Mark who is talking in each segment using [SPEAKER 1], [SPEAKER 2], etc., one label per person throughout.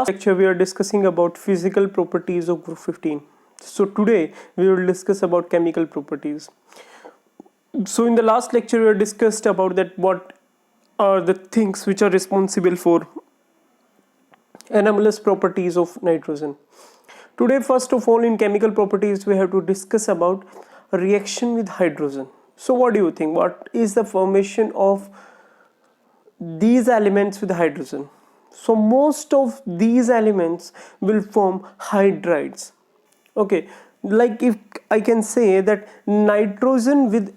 [SPEAKER 1] lecture we are discussing about physical properties of group 15. So today we will discuss about chemical properties. So in the last lecture we discussed about that what are the things which are responsible for anomalous properties of nitrogen. Today first of all in chemical properties we have to discuss about a reaction with hydrogen. So what do you think? What is the formation of these elements with hydrogen? So most of these elements will form hydrides. Okay, like if I can say that nitrogen with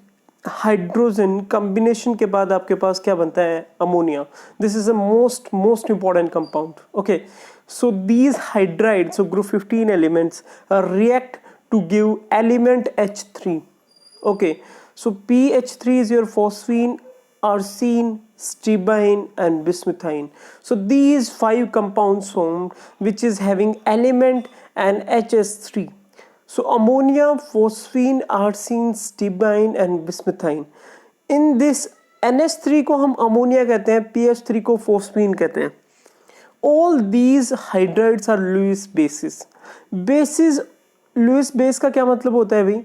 [SPEAKER 1] hydrogen combination के बाद आपके पास क्या बनता है? Ammonia. This is a most important compound. Okay, so these hydrides of group 15 elements react to give element H3. Okay, so PH3 is your phosphine, arsine, stibine and bismuthine. So these 5 compounds formed which is having element and HS3. So ammonia, phosphine, arsine, stibine and bismuthine. In this NH3 को हम ammonia कहते हैं, PH3 को phosphine कहते हैं. All these hydrides are Lewis bases. Bases Lewis base का क्या मतलब होता है भाई?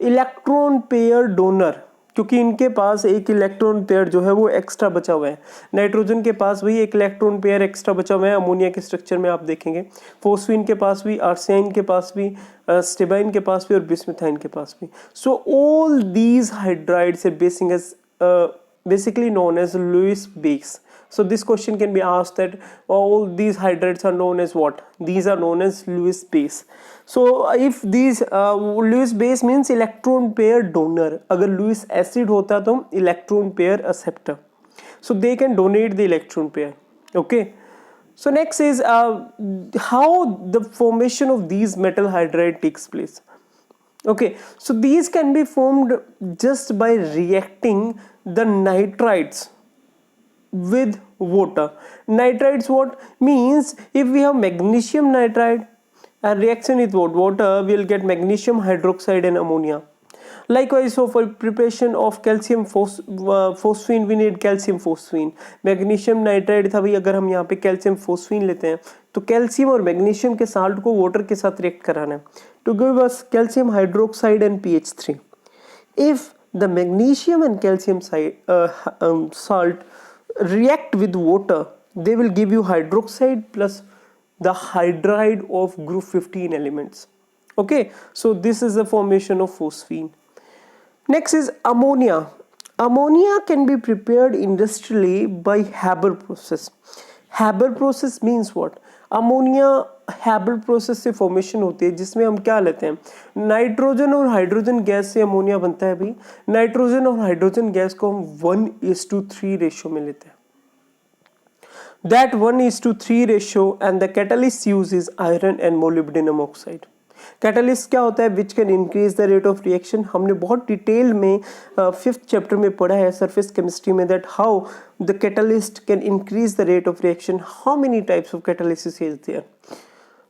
[SPEAKER 1] इलेक्ट्रॉन पेयर डोनर, क्योंकि इनके पास एक इलेक्ट्रॉन पेयर जो है वो एक्स्ट्रा बचा हुआ है. नाइट्रोजन के पास वही एक इलेक्ट्रॉन पेयर एक्स्ट्रा बचा हुआ है. अमोनिया के स्ट्रक्चर में आप देखेंगे फोस्फीन के पास भी, आर्सेनाइन के पास भी, स्टिबाइन के पास भी और बिस्मुथाइन के पास भी. So all these hydrides are basically known as Lewis base. So this question can be asked that all these hydrides are known as what? These are known as Lewis base. So if these Lewis base means electron pair donor. अगर Lewis acid होता तो electron pair acceptor. So they can donate the electron pair. Okay. So next is how the formation of these metal hydride takes place. Okay, so these can be formed just by reacting the nitrides with water. Nitrides what means? If we have magnesium nitride and reaction with water, we will get magnesium hydroxide and ammonia. Likewise, so for preparation of calcium phosphine we need calcium phosphine. Magnesium nitride था भाई, अगर हम यहाँ पे calcium phosphine लेते हैं तो calcium और मैग्नीशियम के साल्ट को वाटर के साथ रिएक्ट कराना है to give us calcium hydroxide and PH3. If the magnesium and calcium salt react with water, they will give you hydroxide plus the hydride of group 15 elements. Okay, so this is the formation of phosphine. Next is ammonia. Ammonia can be prepared industrially by Haber process. Haber process means what? Ammonia Haber process से formation होती है जिसमें हम क्या लेते हैं? Nitrogen और hydrogen gas से अमोनिया बनता है भाई. नाइट्रोजन और हाइड्रोजन गैस को हम 1:3 रेशियो में लेते हैं. That 1:3 ratio and the catalyst used is iron and molybdenum oxide. Catalyst क्या होता है? Which can increase the rate of reaction. हमने बहुत डिटेल में 5th चैप्टर में पढ़ा है सरफेस केमिस्ट्री में that how the catalyst can increase the rate of reaction. How many types of catalysis is there?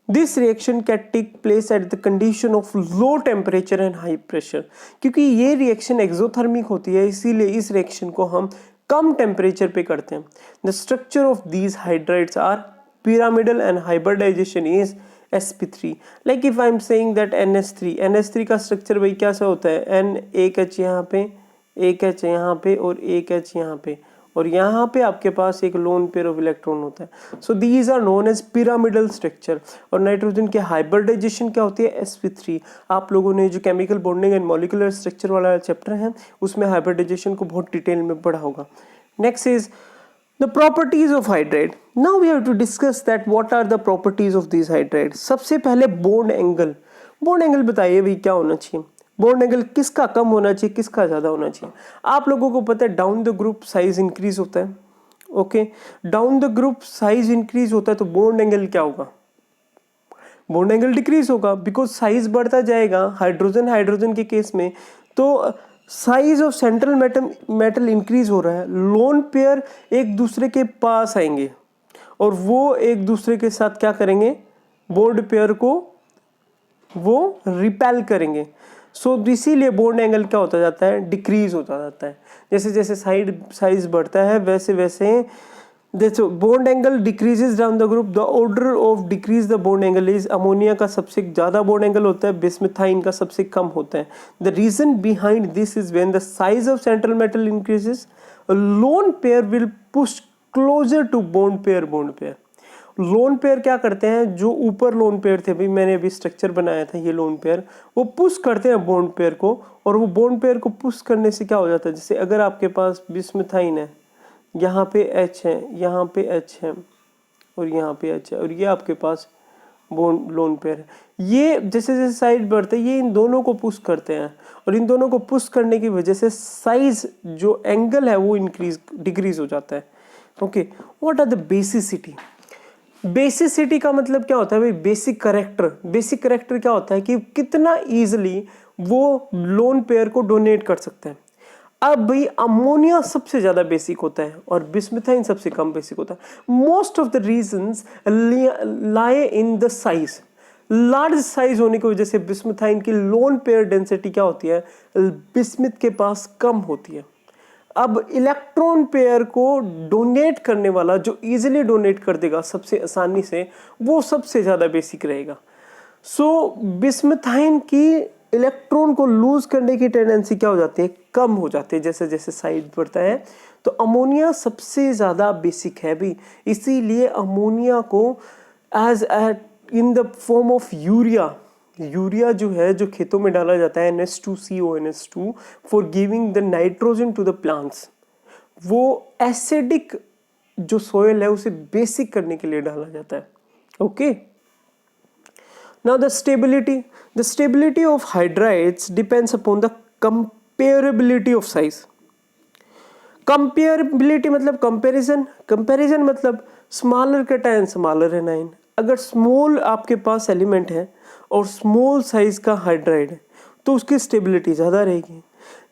[SPEAKER 1] This reaction can take place at the condition of low temperature and high pressure. क्योंकि ये reaction exothermic होती है इसीलिए इस reaction को हम कम temperature पे करते हैं. The structure of these hydrides are pyramidal and hybridization is sp3. Like if I am saying that NH3 का स्ट्रक्चर भाई कैसा होता है? N एक H यहाँ पे, एक H यहाँ पे और एक H यहाँ पे और यहाँ पे आपके पास एक लोन पेयर ऑफ इलेक्ट्रॉन होता है. So these are known as pyramidal structure. और नाइट्रोजन के हाइब्रिडाइजेशन क्या होती है? sp3. आप लोगों ने जो chemical bonding and molecular structure वाला चैप्टर है उसमें हाइब्रिडाइजेशन को बहुत डिटेल में पढ़ा होगा. Next is the properties of hydride. Now we have to discuss that what are the properties of these hydrides. सबसे पहले बॉन्ड एंगल. बॉन्ड एंगल बताइए भाई क्या होना चाहिए? बॉन्ड एंगल किसका कम होना चाहिए, किसका ज़्यादा होना चाहिए? आप लोगों को पता है down the group size increase होता है. Okay, down the group size increase होता है तो बॉन्ड एंगल क्या होगा? बॉन्ड एंगल डिक्रीज होगा बिकॉज साइज बढ़ता जाएगा. हाइड्रोजन के केस में तो size of central metal increase हो रहा है. लोन पेयर एक दूसरे के पास आएंगे और वो एक दूसरे के साथ क्या करेंगे? बॉन्ड पेयर को वो रिपेल करेंगे. सो इसीलिए बॉन्ड एंगल क्या होता जाता है? डिक्रीज होता जाता है. जैसे जैसे साइज बढ़ता है वैसे वैसे देखो bond angle decreases down the group, the order of decrease the bond angle is ammonia का सबसे ज्यादा बॉन्ड एंगल होता है, बिस्मिथाइन का सबसे कम होता है। The reason behind this is when the size of central metal increases lone pair will push closer to bond pair. Bond pair lone pair क्या करते हैं, जो ऊपर लोन पेयर थे, भाई मैंने अभी स्ट्रक्चर बनाया था ये लोन पेयर, वो पुश करते हैं बॉन्ड पेयर को, और वो बॉन्ड पेयर को पुश करने से क्या हो जाता है, जैसे अगर आपके पास बिस्मिथाइन है, यहाँ पे H है, यहाँ पे H है और यहाँ पे H है, और ये आपके पास बॉन्ड लोन पेयर है, ये जैसे जैसे साइड बढ़ते हैं ये इन दोनों को पुश करते हैं, और इन दोनों को पुश करने की वजह से साइज जो एंगल है वो डिक्रीज हो जाता है। Okay, what are the basicity? Basicity का मतलब क्या होता है भाई, बेसिक करेक्टर। बेसिक करेक्टर क्या होता है कि कितना इजीली वो लोन पेयर को डोनेट कर सकते हैं। अब भाई अमोनिया सबसे ज्यादा बेसिक होता है और बिस्मिथाइन सबसे कम बेसिक होता है। Most of the reasons lie in the size. Large size होने की वजह से बिस्मिथाइन की लोन पेयर डेंसिटी क्या होती है, बिस्मिथ के पास कम होती है। अब इलेक्ट्रॉन पेयर को डोनेट करने वाला जो इजीली डोनेट कर देगा सबसे आसानी से, वो सबसे ज्यादा बेसिक रहेगा। सो बिस्मिथाइन की इलेक्ट्रॉन को लूज करने की टेंडेंसी क्या हो जाती है, कम हो जाती है जैसे जैसे साइज बढ़ता है। तो अमोनिया सबसे ज्यादा बेसिक है भी, इसीलिए अमोनिया को as in the form of urea, urea जो है जो खेतों में डाला जाता है NH2CO for giving the nitrogen to the plants, वो एसिडिक जो सोयल है उसे बेसिक करने के लिए डाला जाता है। Okay, now the stability of hydrides depends upon the comparability of size. Comparability मतलब कंपैरिजन, कंपैरिजन मतलब स्मॉलर कैटायन स्मॉलर एनायन। अगर स्मॉल आपके पास एलिमेंट है और स्मॉल साइज का हाइड्राइड है तो उसकी स्टेबिलिटी ज़्यादा रहेगी।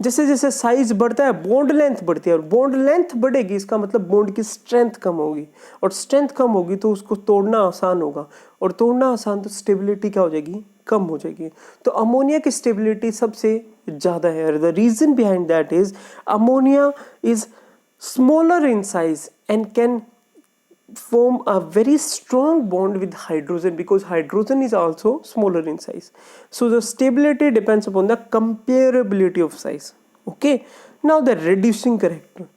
[SPEAKER 1] जैसे जैसे साइज बढ़ता है बॉन्ड लेंथ बढ़ती है, और बॉन्ड लेंथ बढ़ेगी इसका मतलब बॉन्ड की स्ट्रेंथ कम होगी, और स्ट्रेंथ कम होगी तो उसको तोड़ना आसान होगा, और तोड़ना आसान तो स्टेबिलिटी क्या हो जाएगी, कम हो जाएगी। तो अमोनिया की स्टेबिलिटी सबसे ज़्यादा है। The reason behind that is ammonia is smaller in size and can form a very strong bond with hydrogen because hydrogen is also smaller in size. So the stability depends upon the comparability of size. Okay, now the reducing character.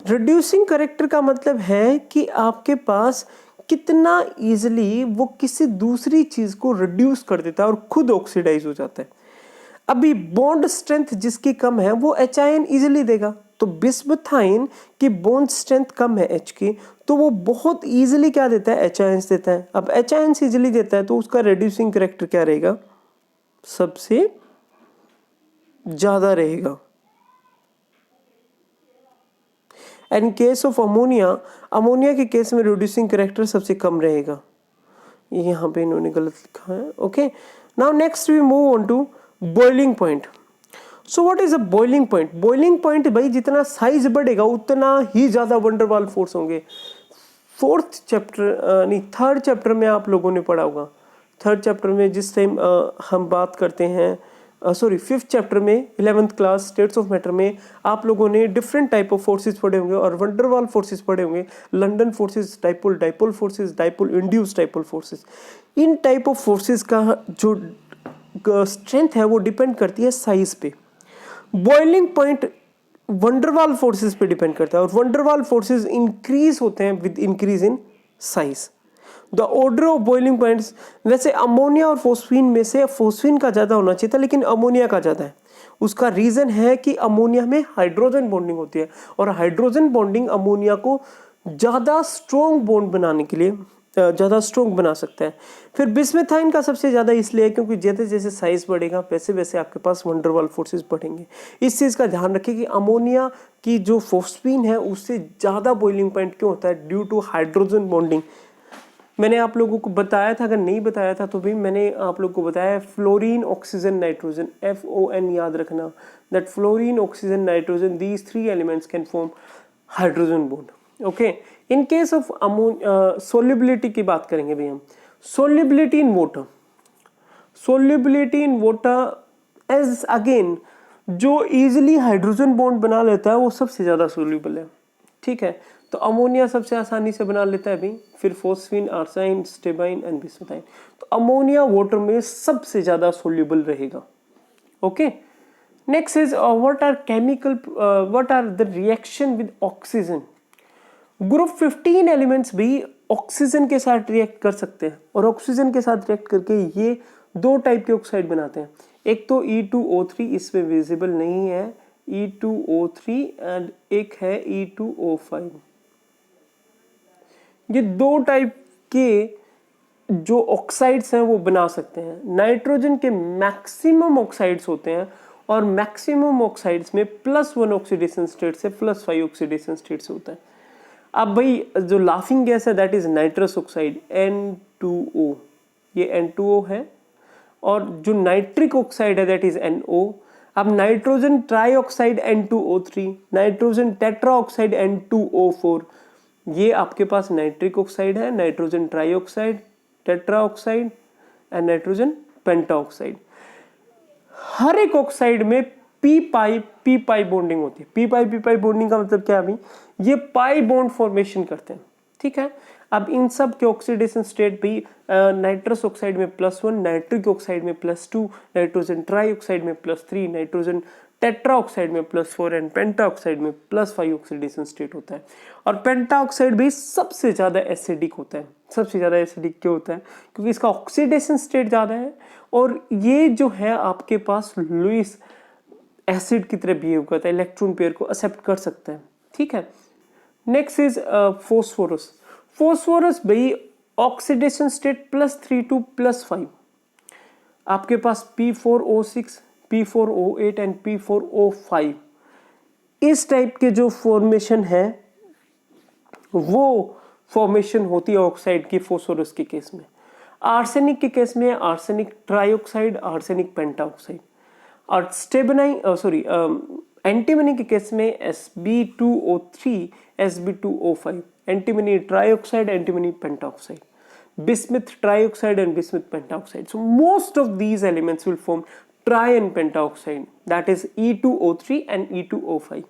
[SPEAKER 1] Reducing character का मतलब है कि आपके पास कितना easily वो किसी दूसरी चीज को रिड्यूस कर देता है और खुद ऑक्सीडाइज हो जाता है। अभी बॉन्ड स्ट्रेंथ जिसकी कम है वो H आयन इजीली देगा, तो बिस्मुथाइन की बॉन्ड स्ट्रेंथ कम है H की, तो वो बहुत इजीली क्या देता है, H आयंस देता है। अब H आयंस इजीली देता है तो उसका रिड्यूसिंग कैरेक्टर क्या रहेगा, सबसे ज्यादा रहेगा। And case of ammonia, ammonia के केस में रिड्यूसिंग कैरेक्टर सबसे कम रहेगा। यहाँ पे इन्होंने गलत लिखा है। Okay, now next we move on to boiling point. So what is a boiling point? Boiling point भाई जितना साइज बढ़ेगा उतना ही ज्यादा वंडरवाल फोर्स होंगे। फोर्थ चैप्टर नहीं थर्ड चैप्टर में आप लोगों ने पढ़ा होगा। थर्ड चैप्टर में जिस टाइम हम बात करते हैं, सॉरी फिफ्थ चैप्टर में 11th class states of matter में आप लोगों ने डिफरेंट टाइप ऑफ फोर्सेस पढ़े होंगे और वंडरवाल फोर्सेस पढ़े होंगे। London forces, dipole forces, dipole induced dipole forces. In type of forces का जो स्ट्रेंथ है वो डिपेंड करती है साइज पे। बॉइलिंग पॉइंट वंडरवाल फोर्सेस पे डिपेंड करता है, और वंडरवाल फोर्सेस इंक्रीज होते हैं with increase in size. The order of boiling points, वैसे अमोनिया और फोस्फीन में से फोस्फीन का ज़्यादा होना चाहिए था लेकिन अमोनिया का ज़्यादा है। उसका रीज़न है कि अमोनिया में हाइड्रोजन बॉन्डिंग होती है, और हाइड्रोजन बॉन्डिंग अमोनिया को ज़्यादा स्ट्रॉन्ग बॉन्ड बनाने के लिए ज़्यादा स्ट्रॉन्ग बना सकता है। फिर बिस्मिथाइन का सबसे ज़्यादा इसलिए क्योंकि जैसे जैसे साइज बढ़ेगा वैसे वैसे आपके पास वंडरवाल फोर्सेस बढ़ेंगे। इस चीज़ का ध्यान रखें कि अमोनिया की जो फोस्फीन है उससे ज़्यादा बॉइलिंग पॉइंट क्यों होता है, ड्यू टू हाइड्रोजन बॉन्डिंग। मैंने आप लोगों को बताया था, अगर नहीं बताया था तो भी मैंने आप लोगों को बताया फ्लोरीन ऑक्सीजन नाइट्रोजन, FON याद रखना, that fluorine oxygen nitrogen these 3 elements can form hydrogen bond. Okay, in case of solubility की बात करेंगे भी हम। Solubility in water, solubility in water as again जो इजीली हाइड्रोजन बॉन्ड बना लेता है वो सबसे ज़्यादा सोल्यूबल है। ठीक है, तो अमोनिया सबसे आसानी से बना लेता है अभी, फिर फोस्फीन, आर्साइन, स्टेबाइन एंड बिस्मुथाइन। तो अमोनिया वाटर में सबसे ज्यादा सोल्यूबल रहेगा। Okay, next is what are the reaction with oxygen. Group 15 elements भी ऑक्सीजन के साथ रिएक्ट कर सकते हैं, और ऑक्सीजन के साथ रिएक्ट करके ये दो टाइप के ऑक्साइड बनाते हैं। एक तो E2O3, इसमें विजिबल नहीं है, E2O3, एंड एक है E2O5। ये दो टाइप के जो ऑक्साइड्स हैं वो बना सकते हैं। नाइट्रोजन के मैक्सिमम ऑक्साइड्स होते हैं, और मैक्सिमम ऑक्साइड्स में +1 ऑक्सीडेशन स्टेट से +5 ऑक्सीडेशन स्टेट से होता है। अब भाई जो लाफिंग गैस है that is nitrous oxide N2O, ये N2O है, और जो नाइट्रिक ऑक्साइड है दैट इज NO। अब nitrogen trioxide N2O3, nitrogen tetroxide N2O4, ये आपके पास नाइट्रिक ऑक्साइड है, nitrogen trioxide, tetroxide and nitrogen pentoxide. हर एक ऑक्साइड में पी पाई बॉन्डिंग होती है। पी पाई बॉन्डिंग का मतलब क्या है भाई, ये पाई बॉन्ड फॉर्मेशन करते हैं, ठीक है। अब इन सब के ऑक्सीडेशन स्टेट भी नाइट्रस ऑक्साइड में +1, नाइट्रिक ऑक्साइड में +2, नाइट्रोजन ट्राईऑक्साइड में +3, नाइट्रोजन टेट्राऑक्साइड में +4 एंड पेंटाऑक्साइड में +5 ऑक्सीडेशन स्टेट होता है। और पेंटाऑक्साइड भी सबसे ज्यादा एसिडिक होता है। सबसे ज्यादा एसिडिक क्यों होता है? क्योंकि इसका ऑक्सीडेशन स्टेट ज्यादा है, और ये जो है आपके पास लुईस एसिड की तरह बिहेव करता है, इलेक्ट्रॉन पेयर को एक्सेप्ट कर सकता है, ठीक है। Next is phosphorus. फोस्फोरस भाई ऑक्सीडेशन स्टेट +3 to +5। आपके पास P4O6, P4O8 एंड P4O5, इस टाइप के जो फॉर्मेशन है वो फॉर्मेशन होती है ऑक्साइड की फोस्फोरस के केस में। आर्सेनिक के केस में आर्सेनिक ट्राईऑक्साइड, आर्सेनिक पेंटाऑक्साइड। और एंटीमनी के केस में Sb2O3, Sb2O5, antimony trioxide, antimony pentoxide, bismuth trioxide and bismuth pentoxide. So most of these elements will form tri and pentaoxide, that is E2O3 and E2O5,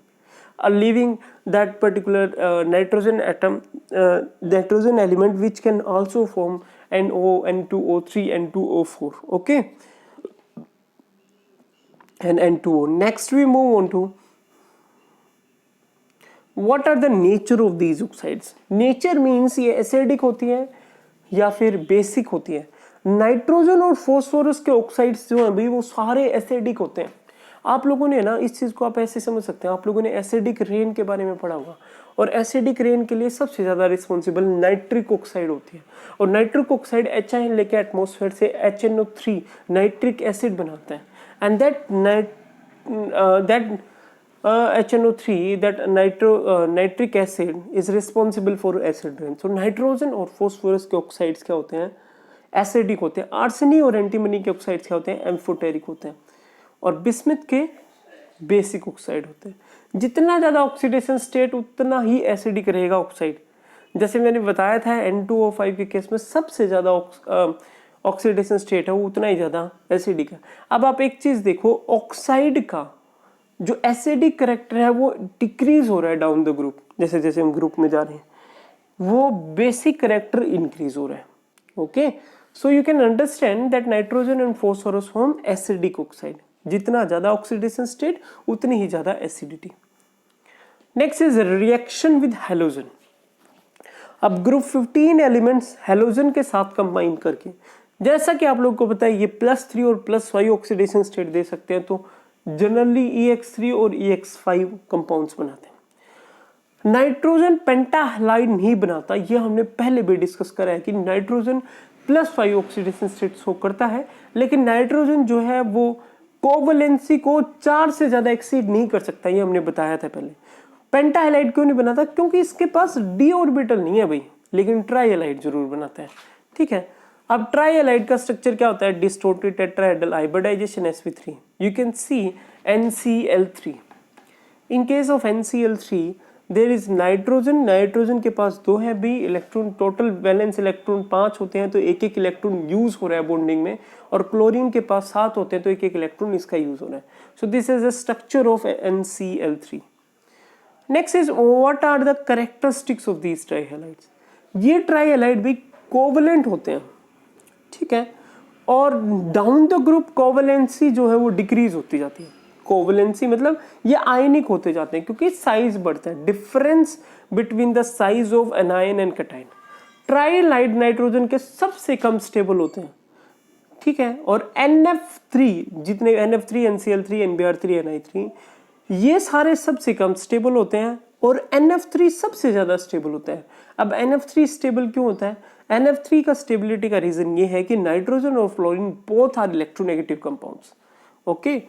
[SPEAKER 1] leaving that particular nitrogen atom, nitrogen element which can also form NO, N2O3, N2O4, okay, and N2O. Next we move on to what are the nature of these oxides. Nature means ये acidic होती है या फिर basic होती है। Nitrogen और phosphorus के oxides जो हैं भाई वो सारे एसिडिक होते हैं। आप लोगों ने ना इस चीज को आप ऐसे समझ सकते हैं, आप लोगों ने एसिडिक रेन के बारे में पढ़ा होगा, और एसिडिक रेन के लिए सबसे ज्यादा रिस्पॉन्सिबल नाइट्रिक ऑक्साइड होती है। और नाइट्रिक ऑक्साइड HI लेके एटमॉस्फेयर से HNO3 नाइट्रिक एसिड बनाता है, and that HNO3, that nitric acid is responsible for acid rain. So nitrogen और फोस्फोरस के ऑक्साइड्स क्या होते हैं? एसिडिक होते हैं। आर्सेनी और एंटीमनी के ऑक्साइड्स क्या होते हैं? एम्फोटेरिक होते हैं। और बिस्मुथ के बेसिक ऑक्साइड होते हैं। जितना ज्यादा ऑक्सीडेशन स्टेट उतना ही एसिडिक रहेगा ऑक्साइड। जैसे मैंने बताया था N2O5 के केस में सबसे ज्यादा ऑक्सीडेशन स्टेट है वो उतना ही ज्यादा एसिडिक है। अब आप एक चीज देखो, ऑक्साइड का जो एसिडिक करेक्टर है वो डिक्रीज हो रहा है डाउन द ग्रुप, जैसे जैसे हम ग्रुप में जा रहे हैं, वो बेसिक करेक्टर इंक्रीज हो रहा है। Okay, so you can understand that nitrogen and phosphorus form acidic oxide. जितना ज्यादा ऑक्सीडेशन स्टेट उतनी ही ज्यादा acidity. Next is reaction with halogen. अब ग्रुप 15 एलिमेंट्स हैलोजन के साथ कंबाइन करके, जैसा कि आप लोगों को पता है ये +3 और +5 ऑक्सीडेशन स्टेट दे सकते हैं, तो जनरली EX3 और EX5 कंपाउंड्स बनाते हैं। नाइट्रोजन पेंटाहलाइड नहीं बनाता, ये हमने पहले भी डिस्कस करा है कि नाइट्रोजन +5 ऑक्सीडेशन स्टेट शो करता है, लेकिन नाइट्रोजन जो है वो कोवलेंसी को 4 से ज्यादा एक्सीड नहीं कर सकता, ये हमने बताया था पहले। पेंटाहलाइड क्यों नहीं बनाता? क्योंकि इसके पास d ऑर्बिटल नहीं है भाई, लेकिन ट्राईहलाइड जरूर बनाता है, ठीक है। अब ट्राईहलाइड का स्ट्रक्चर क्या होता है? Distorted tetrahedral hybridization sp3, you can see NCl3। In case of NCl3 there is nitrogen, nitrogen के पास 2 है भी इलेक्ट्रॉन, टोटल वैलेंस इलेक्ट्रॉन 5 होते हैं, तो एक एक इलेक्ट्रॉन यूज हो रहा है बॉन्डिंग में, और क्लोरीन के पास 7 होते हैं, तो एक एक इलेक्ट्रॉन इसका यूज हो रहा है। So this is the structure of NCl3। Next is what are the characteristics of these trihalides. ये ट्राइहैलाइड भी कोवलेंट होते हैं, ठीक है, और डाउन द ग्रुप कोवलेंसी जो है वो डिक्रीज होती जाती है। कोवलेंसी मतलब ये आयनिक होते जाते हैं क्योंकि साइज बढ़ता है, difference between the size of anion and cation. Trihalide nitrogen के सबसे कम स्टेबल होते हैं, ठीक है, और NF3 जितने NF3 NCl3 NBr3 Ni3 ये सारे सबसे कम स्टेबल होते हैं और NF3 सबसे ज्यादा स्टेबल होता है। अब NF3 स्टेबल क्यों होता है? NF3 का स्टेबिलिटी का रीजन ये है कि नाइट्रोजन और fluorine both are electronegative compounds. Okay,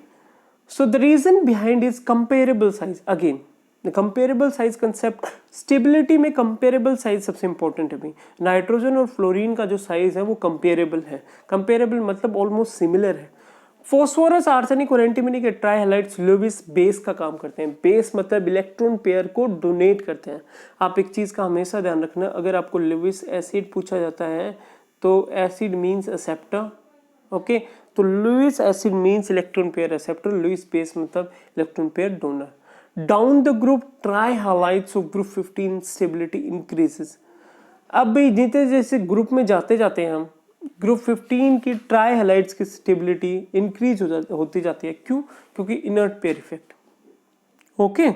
[SPEAKER 1] so the reason behind is comparable size. Again the comparable size concept, stability में कंपेरेबल साइज सबसे इंपॉर्टेंट है भाई। नाइट्रोजन और फ्लोरीन का जो साइज है वो कंपेरेबल है। कंपेरेबल मतलब ऑलमोस्ट सिमिलर है। फॉस्फोरस, आर्सेनिक और एंटीमनी के ट्राइहैलाइड्स लुईस बेस का काम करते हैं। बेस मतलब इलेक्ट्रॉन पेयर को डोनेट करते हैं। आप एक चीज का हमेशा ध्यान रखना, अगर आपको लुईस एसिड पूछा जाता है तो एसिड मींस एक्सेप्टर, ओके, तो Lewis acid means electron pair acceptor, Lewis base मतलब electron pair donor. Down the group trihalides of group 15 stability increases. अब भाई जितने जैसे ग्रुप में जाते जाते हैं हम, ग्रुप 15 की ट्राइहैलाइड्स की स्टेबिलिटी इंक्रीज होती जाती है। क्यों? क्योंकि inert pair effect. Okay,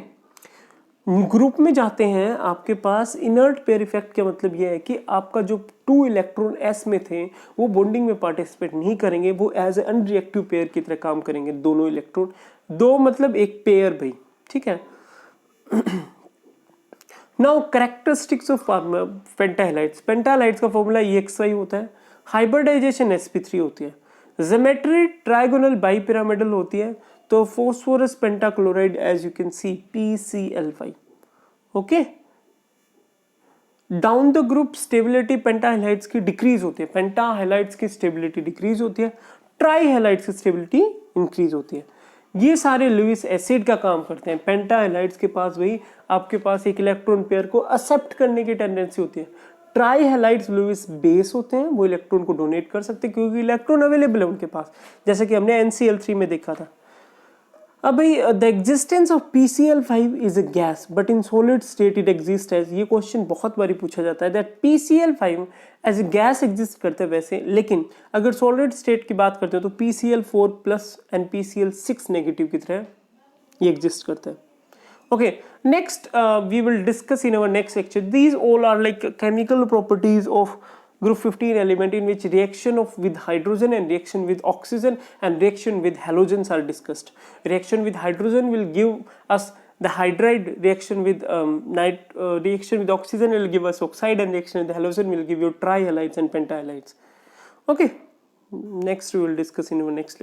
[SPEAKER 1] group में जाते हैं आपके पास इनर्ट पेयर इफेक्ट का मतलब यह है कि आपका जो 2 इलेक्ट्रॉन s में थे वो बॉन्डिंग में पार्टिसिपेट नहीं करेंगे, वो एज ए अनरिएक्टिव पेयर की तरह काम करेंगे। दोनों इलेक्ट्रॉन, दो मतलब एक पेयर भाई, ठीक है। Now characteristics of pentahalides. Pentahalides का फॉर्मूला EXY होता है। हाइब्रिडाइजेशन sp3 होती है। ज्योमेट्री ट्राइगोनल बाइपिरामिडल होती है। तो phosphorus pentachloride as you can see PCl5। Okay, down the group stability pentahalides की डिक्रीज होती है। पेंटाहैलाइड्स की स्टेबिलिटी डिक्रीज होती है, ट्राइहैलाइड्स की स्टेबिलिटी इंक्रीज होती है। ये सारे लुईस एसिड का काम करते हैं। पेंटाहैलाइड्स के पास वही आपके पास एक इलेक्ट्रॉन पेयर को एक्सेप्ट करने की टेंडेंसी होती है। ट्राइहैलाइड्स लुईस बेस होते हैं, वो इलेक्ट्रॉन को डोनेट कर सकते हैं क्योंकि इलेक्ट्रॉन अवेलेबल है उनके पास, जैसे कि हमने NCl3 में देखा था। अब भाई the existence of PCl5 is a gas but in solid state it exist as. ये क्वेश्चन बहुत बारी पूछा जाता है that PCl5 as a gas exist करते हैं वैसे, लेकिन अगर सॉलिड स्टेट की बात करते हो तो PCl4 plus and PCl6 negative की तरह ये एग्जिस्ट करते हैं। Okay, next we will discuss in our next lecture. These all are like chemical properties of group 15 element in which reaction of with hydrogen and reaction with oxygen and reaction with halogens are discussed. Reaction with hydrogen will give us the hydride, reaction with reaction with oxygen will give us oxide, and reaction with halogen will give you trihalides and pentahalides. Okay, next we will discuss in our next lecture.